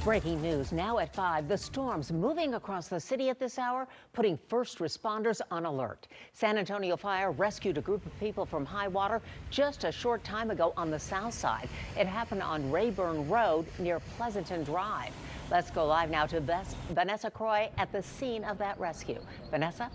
Breaking news now at 5. The storms moving across the city at this hour, putting first responders on alert. San Antonio Fire rescued a group of people from high water just a short time ago on the south side. It happened on Rayburn Road near Pleasanton Drive. Let's go live now to Vanessa Croy at the scene of that rescue. Vanessa?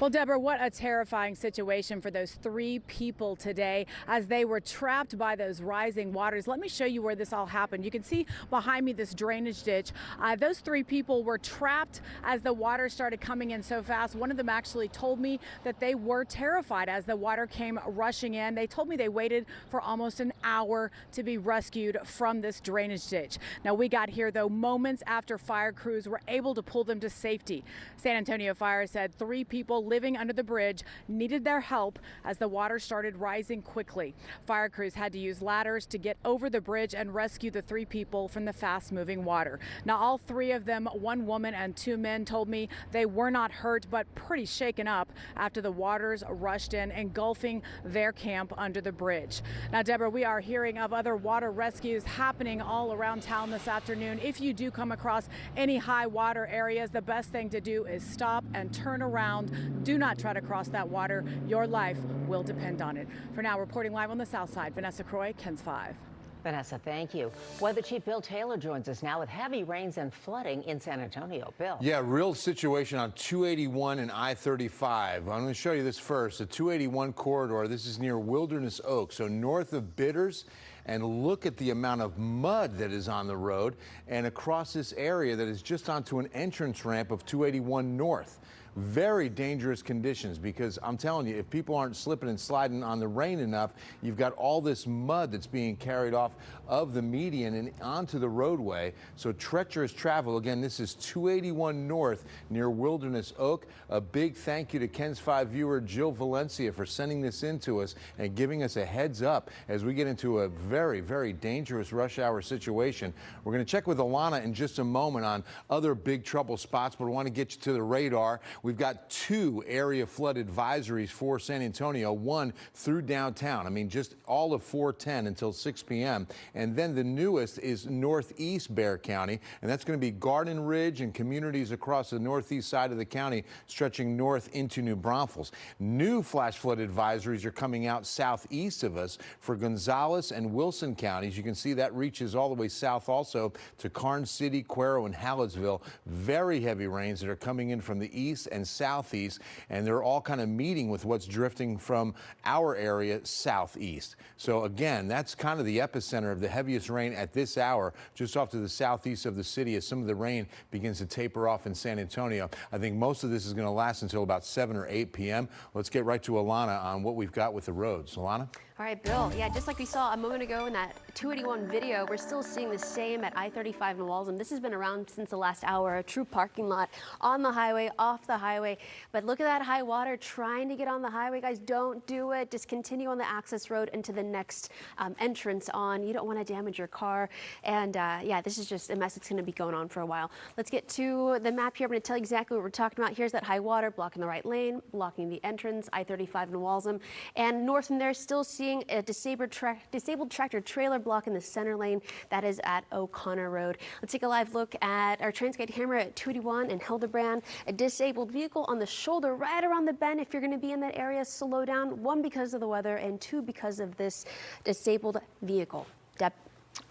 Well, Deborah, what a terrifying situation for those 3 people today as they were trapped by those rising waters. Let me show you where this all happened. You can see behind me this drainage ditch. Those 3 people were trapped as the water started coming in so fast. One of them actually told me that they were terrified as the water came rushing in. They told me they waited for almost an hour to be rescued from this drainage ditch. Now, we got here, though, moments after fire crews were able to pull them to safety. San Antonio Fire said 3 people living under the bridge needed their help as the water started rising quickly. Fire crews had to use ladders to get over the bridge and rescue the 3 people from the fast-moving water. Now, all 3 of them, 1 woman and 2 men, told me they were not hurt but pretty shaken up after the waters rushed in, engulfing their camp under the bridge. Now, Deborah, we are hearing of other water rescues happening all around town this afternoon. If you do come across any high water areas, the best thing to do is stop and turn around. Do not try to cross that water. Your life will depend on it. For now, reporting live on the south side, Vanessa Croy, KENS 5. Vanessa, thank you. Weather Chief Bill Taylor joins us now with heavy rains and flooding in San Antonio. Bill. Yeah, real situation on 281 and I-35. I'm going to show you this first. The 281 corridor, this is near Wilderness Oak, so north of Bitters. And look at the amount of mud that is on the road and across this area that is just onto an entrance ramp of 281 North. Very dangerous conditions, because I'm telling you, if people aren't slipping and sliding on the rain enough, you've got all this mud that's being carried off of the median and onto the roadway. So treacherous travel. Again, this is 281 North near Wilderness Oak. A big thank you to KENS 5 viewer Jill Valencia for sending this in to us and giving us a heads up as we get into a very, very dangerous rush hour situation. We're going to check with Alana in just a moment on other big trouble spots, but I want to get you to the radar. We've got 2 area flood advisories for San Antonio, 1 through downtown. I mean, just all of 410 until 6 p.m. And then the newest is northeast Bexar County, and that's going to be Garden Ridge and communities across the northeast side of the county stretching north into New Braunfels. New flash flood advisories are coming out southeast of us for Gonzales and Wilson counties. You can see that reaches all the way south also to Karnes City, Cuero, and Hallettsville. Very heavy rains that are coming in from the east and southeast, and they're all kind of meeting with what's drifting from our area southeast. So again, that's kind of the epicenter of the heaviest rain at this hour, just off to the southeast of the city as some of the rain begins to taper off in San Antonio. I think most of this is going to last until about 7 or 8 p.m. Let's get right to Alana on what we've got with the roads. Alana? All right, Bill. Yeah, just like we saw a moment ago in that 281 video, we're still seeing the same at I-35 in Waltham. This has been around since the last hour, a true parking lot on the highway, off the highway. But look at that high water trying to get on the highway. Guys, don't do it. Just continue on the access road into the next entrance on. You don't want to damage your car. And yeah, this is just a mess that's going to be going on for a while. Let's get to the map here. I'm going to tell you exactly what we're talking about. Here's that high water blocking the right lane, blocking the entrance, I-35 in Waltham. And north from there, still seeing a disabled tractor trailer blocking the center lane. That is at O'Connor Road. Let's take a live look at our Transguide camera at 281 and Hildebrand. A disabled vehicle on the shoulder right around the bend. If you're going to be in that area, slow down. 1, because of the weather, and 2, because of this disabled vehicle. Deb.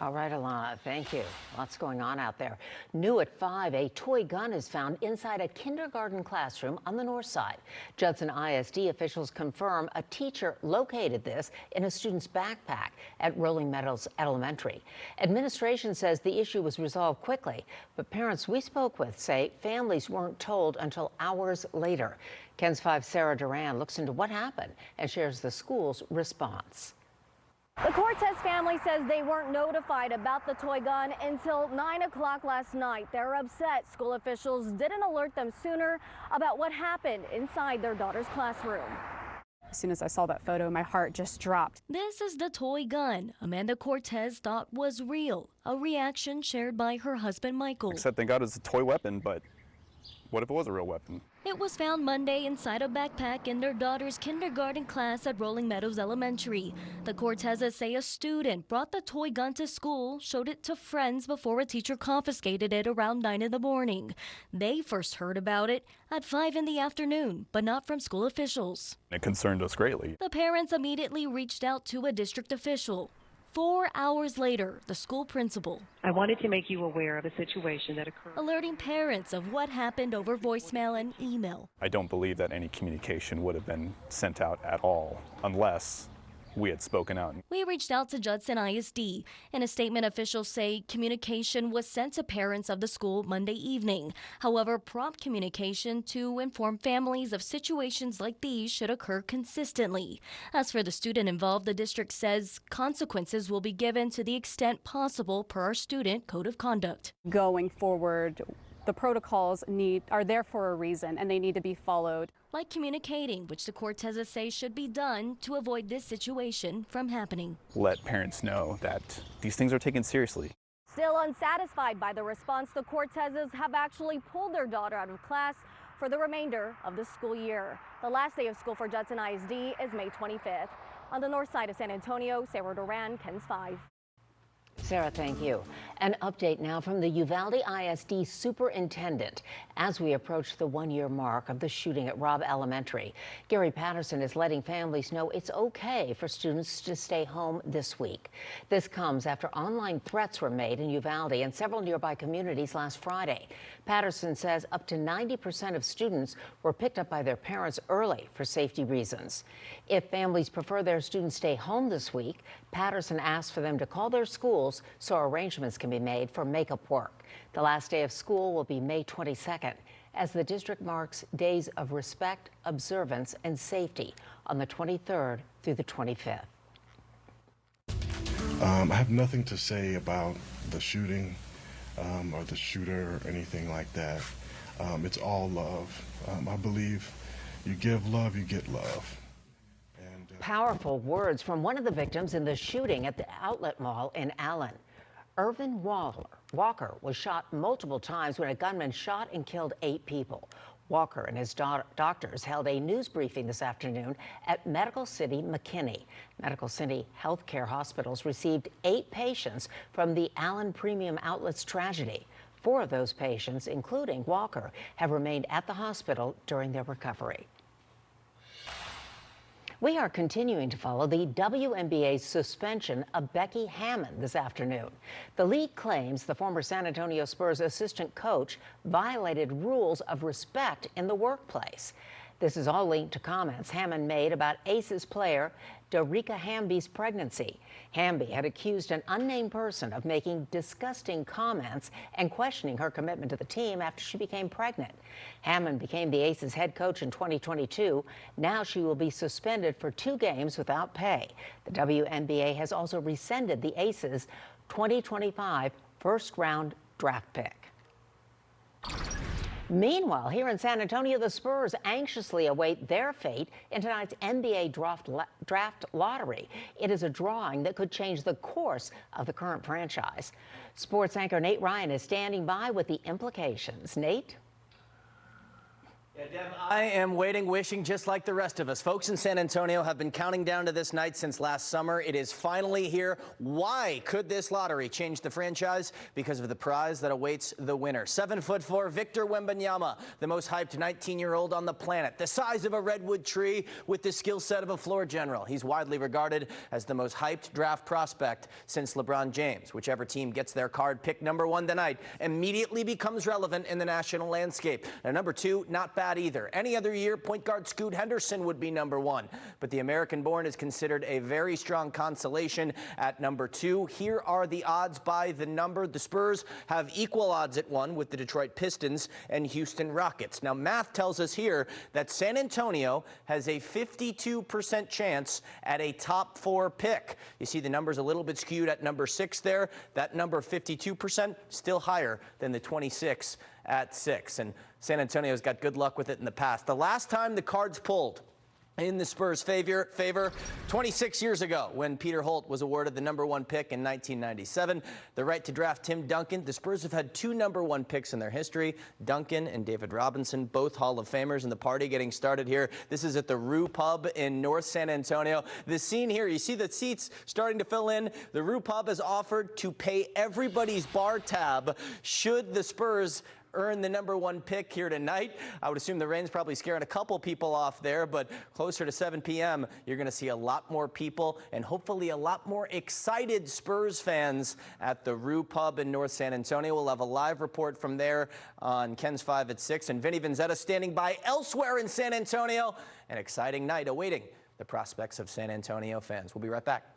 All right, Alana, thank you. Lots going on out there. New at 5, a toy gun is found inside a kindergarten classroom on the north side. Judson ISD officials confirm a teacher located this in a student's backpack at Rolling Meadows Elementary. Administration says the issue was resolved quickly, but parents we spoke with say families weren't told until hours later. KENS 5 Sarah Duran looks into what happened and shares the school's response. The Cortez family says they weren't notified about the toy gun until 9 o'clock last night. They're upset school officials didn't alert them sooner about what happened inside their daughter's classroom. As soon as I saw that photo, my heart just dropped. This is the toy gun Amanda Cortez thought was real, a reaction shared by her husband Michael. I said thank God it's a toy weapon, but What if it was a real weapon? It was found Monday inside a backpack in their daughter's kindergarten class at Rolling Meadows Elementary. The Cortezes say a student brought the toy gun to school, showed it to friends before a teacher confiscated it around 9 in the morning. They first heard about it at 5 in the afternoon, but not from school officials. It concerned us greatly. The parents immediately reached out to a district official. 4 hours later, the school principal I wanted to make you aware of a situation that occurred. alerting parents of what happened over voicemail and email. I don't believe that any communication would have been sent out at all unless we had spoken out. We reached out to Judson ISD. In a statement, officials say communication was sent to parents of the school Monday evening. However, prompt communication to inform families of situations like these should occur consistently. As for the student involved, the district says consequences will be given to the extent possible per our student code of conduct. Going forward, the protocols are there for a reason and they need to be followed. Like communicating, which the Cortezes say should be done to avoid this situation from happening. Let parents know that these things are taken seriously. Still unsatisfied by the response, the Cortezes have actually pulled their daughter out of class for the remainder of the school year. The last day of school for Judson ISD is May 25th. On the north side of San Antonio, Sarah Duran, KENS 5. Sarah, thank you. An update now from the Uvalde ISD superintendent as we approach the one-year mark of the shooting at Robb Elementary. Gary Patterson is letting families know it's okay for students to stay home this week. This comes after online threats were made in Uvalde and several nearby communities last Friday. Patterson says up to 90% of students were picked up by their parents early for safety reasons. If families prefer their students stay home this week, Patterson asked for them to call their schools so arrangements can be made for makeup work. The last day of school will be May 22nd as the district marks days of respect, observance, and safety on the 23rd through the 25th. I have nothing to say about the shooting or the shooter or anything like that. It's all love. I believe you give love, you get love. Powerful words from one of the victims in the shooting at the outlet mall in Allen. Irvin Walker was shot multiple times when a gunman shot and killed 8 people. Walker and his doctors held a news briefing this afternoon at Medical City McKinney. Medical City Healthcare Hospitals received 8 patients from the Allen Premium Outlets tragedy. 4 of those patients, including Walker, have remained at the hospital during their recovery. We are continuing to follow the WNBA's suspension of Becky Hammon this afternoon. The league claims the former San Antonio Spurs assistant coach violated rules of respect in the workplace. This is all linked to comments Hammon made about Aces player Darica Hamby's pregnancy. Hamby had accused an unnamed person of making disgusting comments and questioning her commitment to the team after she became pregnant. Hammon became the Aces head coach in 2022. Now she will be suspended for 2 games without pay. The WNBA has also rescinded the Aces' 2025 first-round draft pick. Meanwhile, here in San Antonio, the Spurs anxiously await their fate in tonight's NBA draft lottery. It is a drawing that could change the course of the current franchise. Sports anchor Nate Ryan is standing by with the implications. Nate? Yeah, Deb, I am waiting, wishing, just like the rest of us. Folks in San Antonio have been counting down to this night since last summer. It is finally here. Why could this lottery change the franchise? Because of the prize that awaits the winner. 7'4" Victor Wembanyama, the most hyped 19-year-old on the planet, the size of a redwood tree with the skill set of a floor general. He's widely regarded as the most hyped draft prospect since LeBron James. Whichever team gets their card picked #1 tonight immediately becomes relevant in the national landscape. Now, #2, not bad either. Any other year, point guard Scoot Henderson would be #1. But the American-born is considered a very strong consolation at #2. Here are the odds by the number. The Spurs have equal odds at 1 with the Detroit Pistons and Houston Rockets. Now, math tells us here that San Antonio has a 52% chance at a top 4 pick. You see the numbers a little bit skewed at #6 there. That number, 52%, still higher than the 26 at 6. And San Antonio's got good luck with it in the past. The last time the cards pulled in the Spurs' favor 26 years ago when Peter Holt was awarded the #1 pick in 1997. The right to draft Tim Duncan. The Spurs have had 2 #1 picks in their history. Duncan and David Robinson, both Hall of Famers, and the party getting started here. This is at the Rue Pub in North San Antonio. The scene here, you see the seats starting to fill in. The Rue Pub has offered to pay everybody's bar tab should the Spurs earn the #1 pick here tonight. I would assume the rain's probably scaring a couple people off there, but closer to 7 p.m., you're going to see a lot more people and hopefully a lot more excited Spurs fans at the Rue Pub in North San Antonio. We'll have a live report from there on Ken's 5 at 6, and Vinny Vanzetta standing by elsewhere in San Antonio. An exciting night awaiting the prospects of San Antonio fans. We'll be right back.